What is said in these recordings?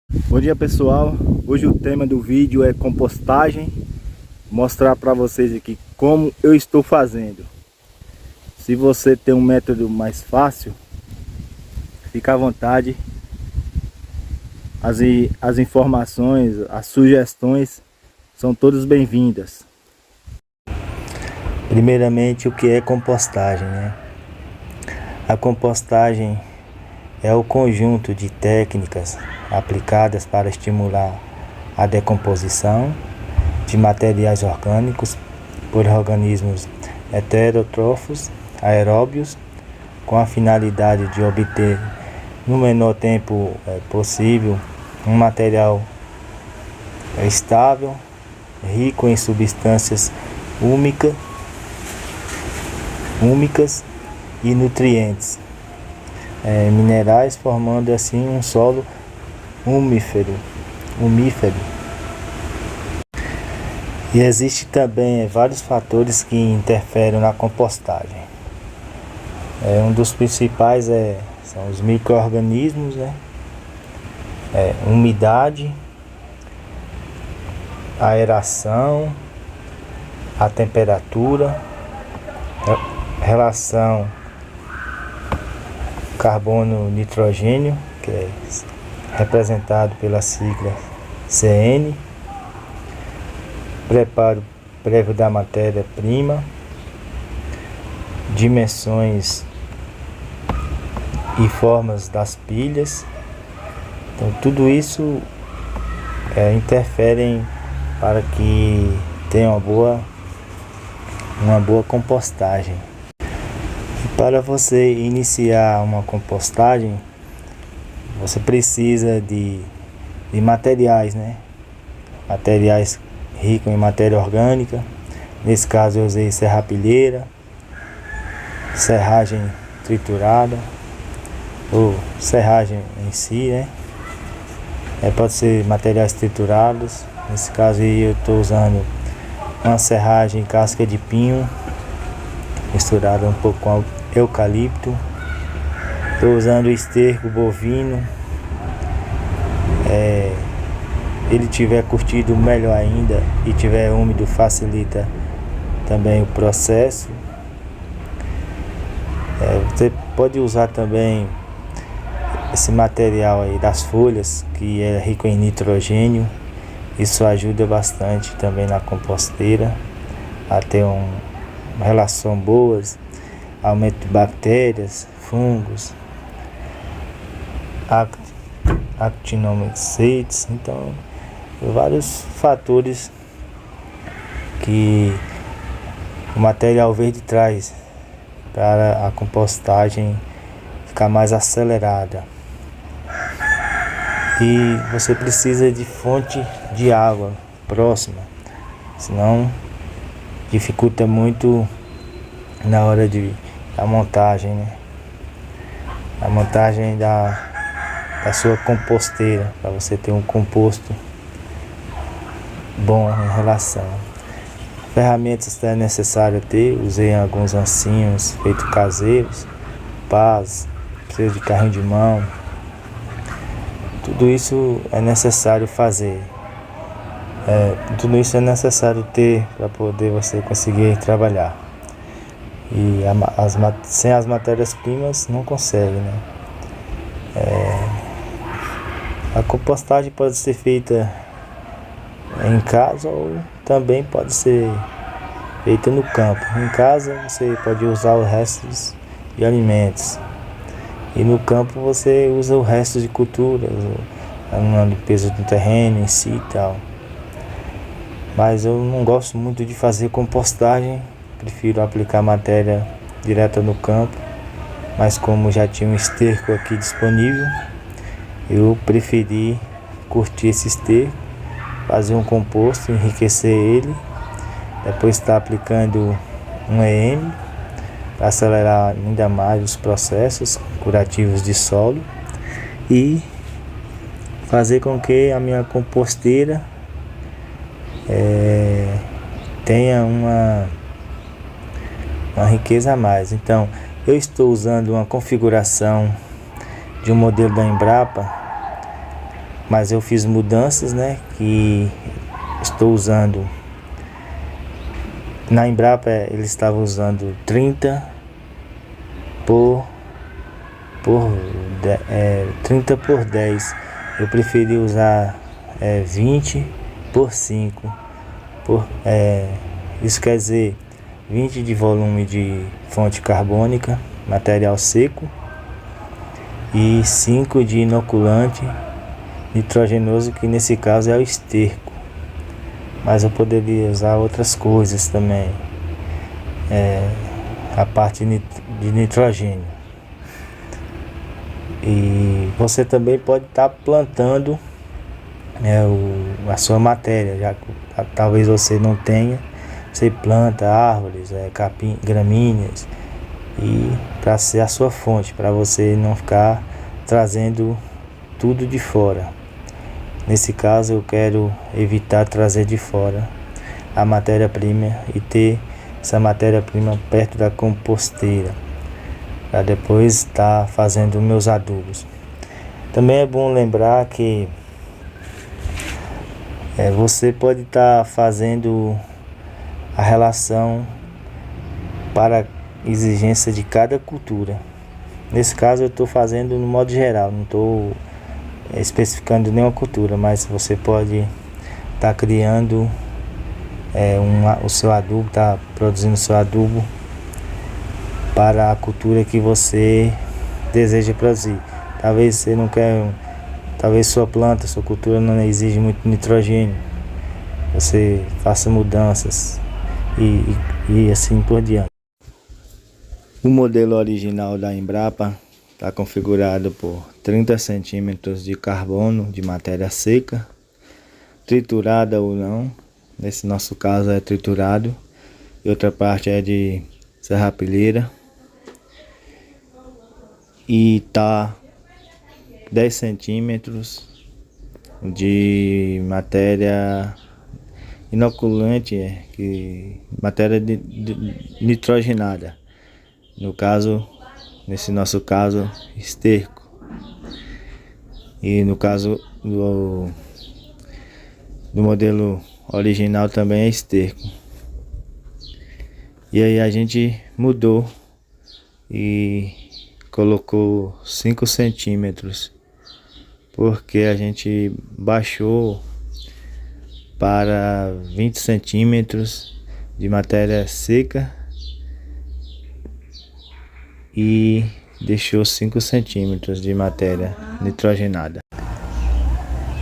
Bom dia pessoal, hoje o tema do vídeo é compostagem. Mostrar para vocês aqui como eu estou fazendo. Se você tem um método mais fácil, fica à vontade. As informações, as sugestões são todas bem-vindas. Primeiramente, o que é compostagem, né? A compostagem é o conjunto de técnicas aplicadas para estimular a decomposição de materiais orgânicos por organismos heterótrofos aeróbios, com a finalidade de obter no menor tempo possível um material estável, rico em substâncias úmicas e nutrientes minerais, formando assim um solo umífero. E existe também vários fatores que interferem na compostagem. Um dos principais são os micro-organismos, né? Umidade, a aeração, a temperatura, relação carbono-nitrogênio, que é representado pela sigla CN, preparo prévio da matéria-prima, dimensões e formas das pilhas. Então tudo isso interfere para que tenha uma boa compostagem. Para você iniciar uma compostagem, você precisa de materiais, né? Materiais ricos em matéria orgânica. Nesse caso eu usei serrapilheira, serragem triturada ou serragem em si, né? Pode ser materiais triturados. Nesse caso aí eu estou usando uma serragem casca de pinho misturada um pouco com eucalipto. Estou usando esterco bovino. Ele tiver curtido, melhor ainda, e tiver úmido, facilita também o processo. Você pode usar também esse material aí das folhas, que é rico em nitrogênio. Isso ajuda bastante também na composteira a ter uma relação boas, aumento de bactérias, fungos, actinomycetes. Então vários fatores que o material verde traz para a compostagem ficar mais acelerada. E você precisa de fonte de água próxima, senão dificulta muito na hora da montagem, né? A montagem da sua composteira, para você ter um composto bom em relação. Ferramentas é necessário ter. Usei alguns ancinhos feitos caseiros, pás, precisa de carrinho de mão. Tudo isso é necessário fazer. Tudo isso é necessário ter para poder você conseguir trabalhar. E sem as matérias-primas não consegue, né? A compostagem pode ser feita em casa ou também pode ser feita no campo. Em casa você pode usar os restos de alimentos, e no campo você usa o resto de culturas, uma limpeza do terreno em si e tal. Mas eu não gosto muito de fazer compostagem, prefiro aplicar matéria direta no campo. Mas como já tinha um esterco aqui disponível, eu preferi curtir esse esterco, fazer um composto, enriquecer ele, depois estar aplicando um EM para acelerar ainda mais os processos curativos de solo e fazer com que a minha composteira tenha uma riqueza a mais. Então eu estou usando uma configuração de um modelo da Embrapa mas eu fiz mudanças, né, que estou usando. Na Embrapa eles estavam usando 30 por 10. Eu preferi usar 20 por 5. Isso quer dizer 20 de volume de fonte carbônica, material seco, e 5 de inoculante nitrogenoso, que nesse caso é o esterco. Mas eu poderia usar outras coisas também, a parte de nitrogênio. E você também pode estar plantando a sua matéria, já que talvez você não tenha. Você planta árvores, capim, gramíneas, e para ser a sua fonte, para você não ficar trazendo tudo de fora. Nesse caso eu quero evitar trazer de fora a matéria-prima e ter essa matéria-prima perto da composteira, para depois estar fazendo meus adubos. Também é bom lembrar que você pode estar fazendo a relação para exigência de cada cultura. Nesse caso eu estou fazendo no modo geral, não estou especificando nenhuma cultura, mas você pode estar criando o seu adubo, está produzindo o seu adubo para a cultura que você deseja produzir. Talvez você não quer, talvez sua planta, sua cultura não exige muito nitrogênio. Você faça mudanças e assim por diante. O modelo original da Embrapa está configurado por 30 centímetros de carbono de matéria seca, triturada ou não. Nesse nosso caso é triturado, e outra parte é de serrapilheira, e tá 10 centímetros de matéria inoculante, matéria nitrogenada, no caso, nesse nosso caso, esterco. E no caso do modelo original também é esterco. E aí a gente mudou e colocou 5 centímetros, porque a gente baixou para 20 centímetros de matéria seca e deixou 5 centímetros de matéria nitrogenada.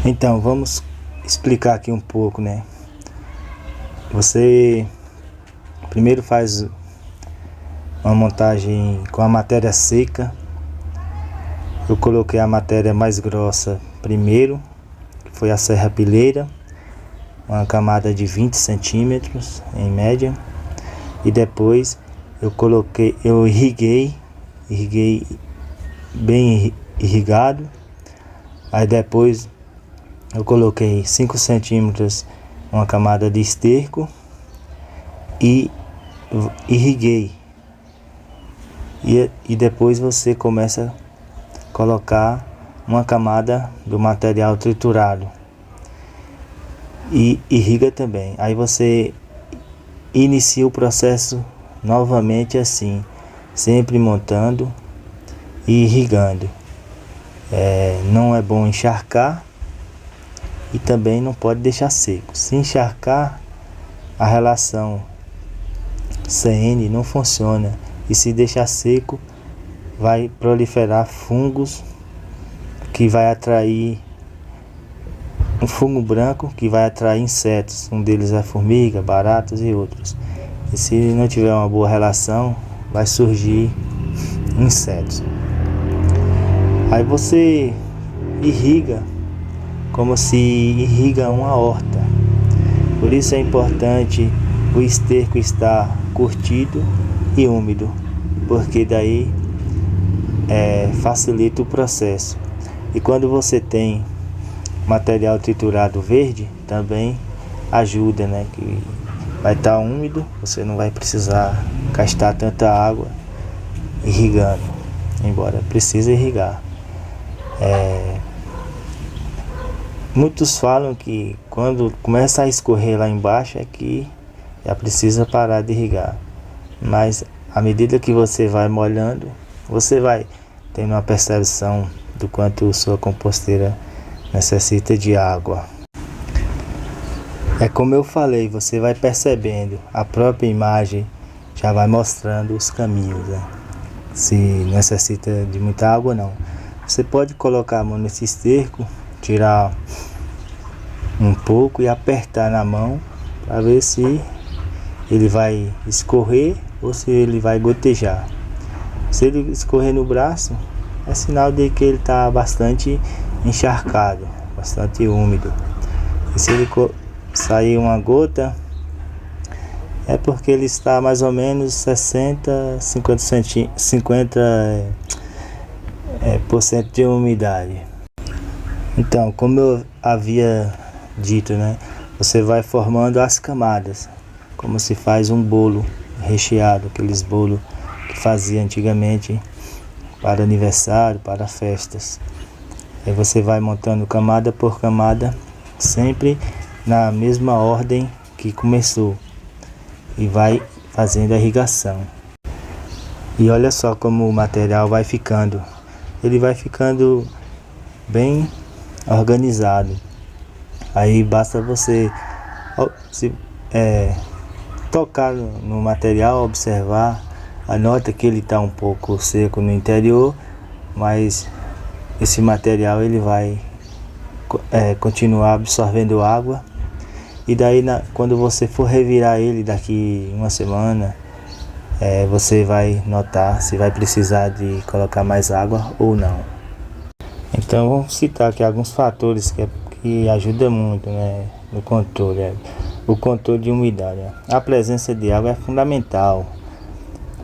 Então vamos explicar aqui um pouco, né? Você primeiro faz uma montagem com a matéria seca. Eu coloquei a matéria mais grossa primeiro, que foi a serrapilheira, uma camada de 20 centímetros em média, e depois eu irriguei bem irrigado. Aí depois eu coloquei 5 centímetros uma camada de esterco e irriguei. E depois você começa a colocar uma camada do material triturado e irriga também. Aí você inicia o processo novamente assim, sempre montando e irrigando. Não é bom encharcar e também não pode deixar seco. Se encharcar, a relação CN não funciona, e se deixar seco vai proliferar fungos, que vai atrair um fungo branco que vai atrair insetos. Um deles é formiga, baratas e outros. E se não tiver uma boa relação, vai surgir insetos. Aí você irriga como se irriga uma horta. Por isso é importante o esterco estar curtido e úmido, porque daí facilita o processo. E quando você tem material triturado verde, também ajuda, né? Que vai estar úmido, você não vai precisar gastar tanta água irrigando, embora precise irrigar. Muitos falam que quando começa a escorrer lá embaixo é que já precisa parar de irrigar. Mas à medida que você vai molhando, você vai tendo uma percepção do quanto sua composteira necessita de água. É como eu falei, você vai percebendo, a própria imagem já vai mostrando os caminhos, né? Se necessita de muita água ou não. Você pode colocar a mão nesse esterco, tirar um pouco e apertar na mão para ver se ele vai escorrer ou se ele vai gotejar. Se ele escorrer no braço, é sinal de que ele está bastante encharcado, bastante úmido. E se ele sair uma gota, é porque ele está mais ou menos 50% de umidade. Então, como eu havia dito, né, você vai formando as camadas, como se faz um bolo recheado, aqueles bolos que fazia antigamente para aniversário, para festas. Aí você vai montando camada por camada, sempre na mesma ordem que começou, e vai fazendo a irrigação. E olha só como o material vai ficando. Ele vai ficando bem organizado. Aí basta você tocar no material, observar, anota que ele está um pouco seco no interior, mas esse material ele vai continuar absorvendo água. E daí quando você for revirar ele daqui uma semana, você vai notar se vai precisar de colocar mais água ou não. Então vamos citar aqui alguns fatores que ajudam muito, né, no controle. O controle de umidade. A presença de água é fundamental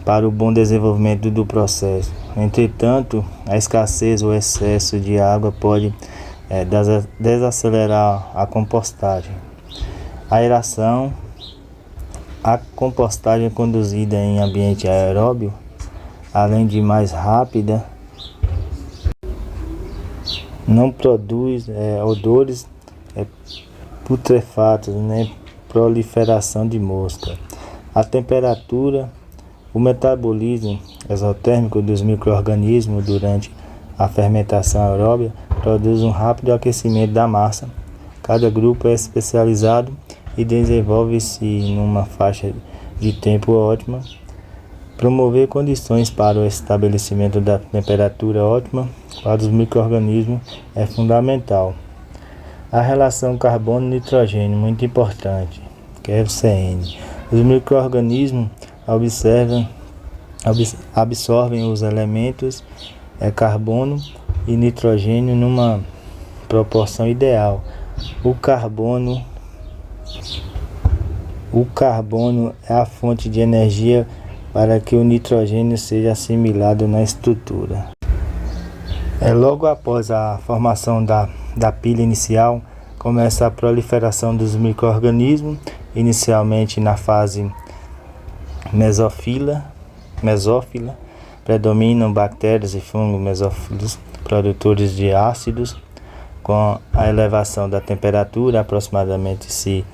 para o bom desenvolvimento do processo. Entretanto, a escassez ou excesso de água pode desacelerar a compostagem. A aeração. A compostagem conduzida em ambiente aeróbio, além de mais rápida, não produz odores putrefatos, nem proliferação de mosca. A temperatura, o metabolismo exotérmico dos micro-organismos durante a fermentação aeróbia produz um rápido aquecimento da massa. Cada grupo é especializado e desenvolve-se numa faixa de tempo ótima. Promover condições para o estabelecimento da temperatura ótima para os micro-organismos é fundamental. A relação carbono-nitrogênio, muito importante, que é o CN. Os micro-organismos absorvem os elementos carbono e nitrogênio numa proporção ideal. O carbono é a fonte de energia para que o nitrogênio seja assimilado na estrutura. Logo após a formação da pilha inicial, começa a proliferação dos micro-organismos, inicialmente na fase mesófila. Predominam bactérias e fungos mesófilos, produtores de ácidos. Com a elevação da temperatura, aproximadamente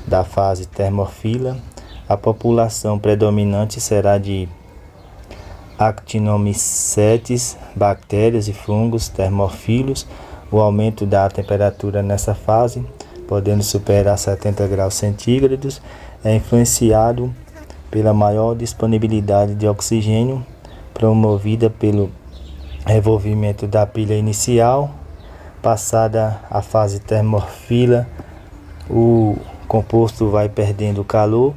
da fase termófila, a população predominante será de actinomycetes, bactérias e fungos termófilos. O aumento da temperatura nessa fase, podendo superar 70 graus centígrados, é influenciado pela maior disponibilidade de oxigênio, promovida pelo revolvimento da pilha inicial. Passada a fase termófila, o composto vai perdendo calor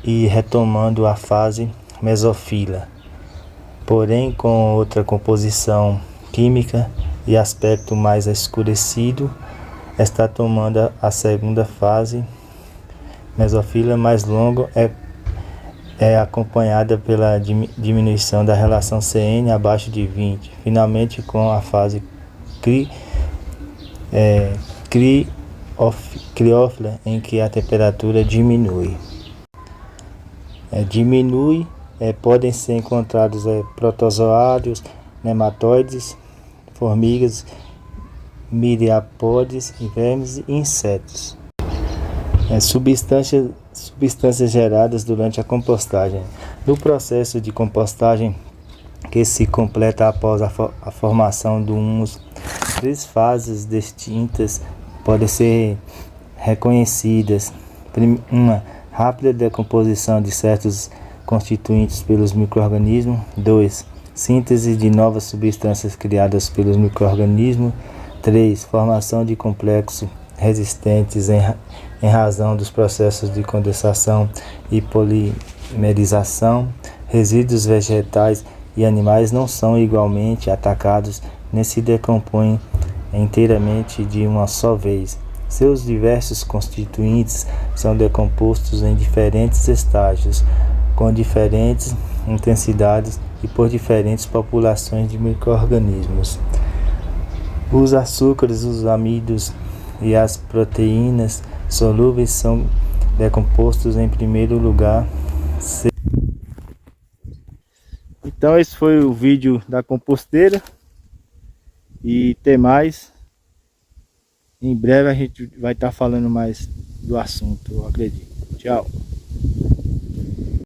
e retomando a fase mesófila, porém com outra composição química e aspecto mais escurecido. Está tomando a segunda fase mesófila mais longa, é acompanhada pela diminuição da relação CN abaixo de 20, finalmente com a fase criófila, em que a temperatura diminui. Podem ser encontrados protozoários, nematóides, formigas miriapódios, vermes e insetos. Substâncias geradas durante a compostagem. No processo de compostagem, que se completa após a formação do humus, 3 fases distintas podem ser reconhecidas. Uma, rápida decomposição de certos constituintes pelos micro-organismos. 2, síntese de novas substâncias criadas pelos micro-organismos. 3, formação de complexos resistentes em razão dos processos de condensação e polimerização. Resíduos vegetais e animais não são igualmente atacados nem se decompõem inteiramente de uma só vez. Seus diversos constituintes são decompostos em diferentes estágios, com diferentes intensidades e por diferentes populações de micro-organismos. Os açúcares, os amidos e as proteínas solúveis são decompostos em primeiro lugar. Então esse foi o vídeo da composteira e tem mais. Em breve a gente vai estar falando mais do assunto, eu acredito. Tchau.